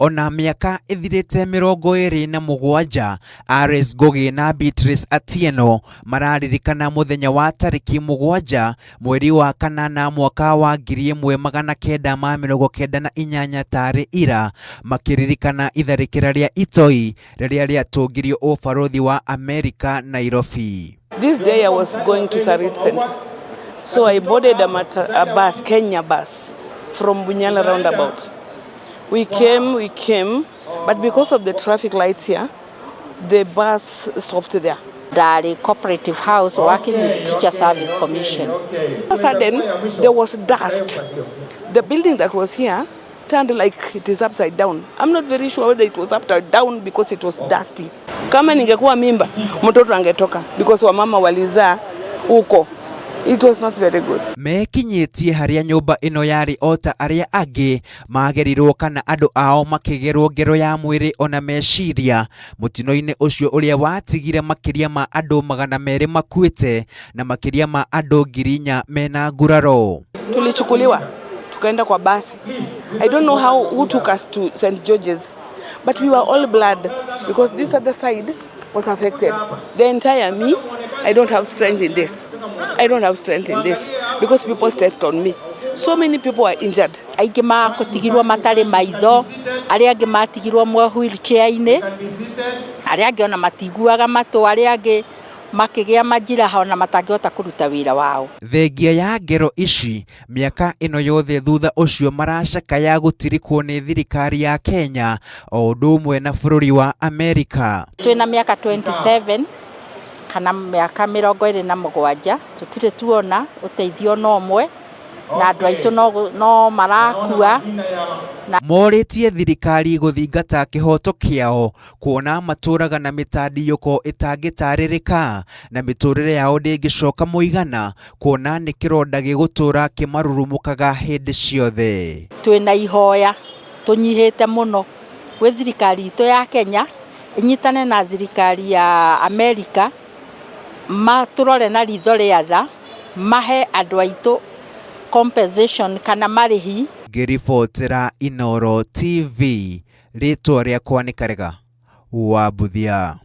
Ona miaka ithirite 27 Ares Ngugi na Beatrice Atieno mararirikana muthenya wa tariki 7 mweri wa kanana mwaka wa 1998 tarĩ ira makiririkana itharĩkĩra rĩa itoi rĩrĩa rĩatungirio ũbarũthi wa Amerika-Nairobi. This day I was going to Thabarĩ Center. So I boarded a bus, Kenya bus from Bunyala roundabout. We came, but because of the traffic lights here, the bus stopped there. Thabarĩ Cooperative House working with Teacher Service Commission. All of a sudden, there was dust. The building that was here turned like it is upside down. I'm not very sure whether it was upside down because it was dusty. Kama ningekuwa mimba, mtoto angetoka because wamama walizaa huko. It was not very good. Mekinyitie haria nyumba ino yari ota arĩa angĩ magerirwo kana andu ao makigerwo ngero ya mwĩrĩ ona meciria mutino-inĩ ucio uria watigire makiria ma andu 200 makuite na makiria ma andu 4,000 mena nguraro. Tulichukuliwa tukaenda kwa basi. I don't know who took us to St. George's, but we were all blood because this other side was affected. The entire me, I don't have strength in this. I don't have strength in this because people stepped on me. So many people are injured. Aingĩ makutigirwo matarĩ maitho, arĩa angĩ matigirwo mwa wheelchair-inĩ, arĩa angĩ ona matiguaga matũ, arĩa angĩ makĩgĩa majiraha ona matangĩhota kũruta wĩra wao. Thengia ya ngero ici miaka ino yothe thutha ucio maracakaya gũtirikwo nĩ thirikari ya Kenya o ũndũ ũmwe na bũrũri wa Amerika. Twĩna miaka 27 kana miaka 27 tutirĩ tuona ũteithio no ũmwe na andũ aitũ no marakua. Morĩtie thirikari gũthingata kĩhoto kĩao kuona matũraga na mĩtandiyũko ĩtangĩtarĩrĩka na mĩtũrĩre yao ndĩngĩcoka mũigana kuona nĩ kĩronda gĩgũtũra kĩmarurumũkaga hĩndĩ ciothe. Twĩna ihoya tũnyihĩte mũno gwĩ thirikari itũ ya Kenya inyitane na thirikari ya Amerika matũrore na ritho rĩa tha mahe andũ aitũ compensation kana marĩhi. Ngĩribotera Inooro TV, rĩtwa rĩakwa nĩ Karega wa Buthia.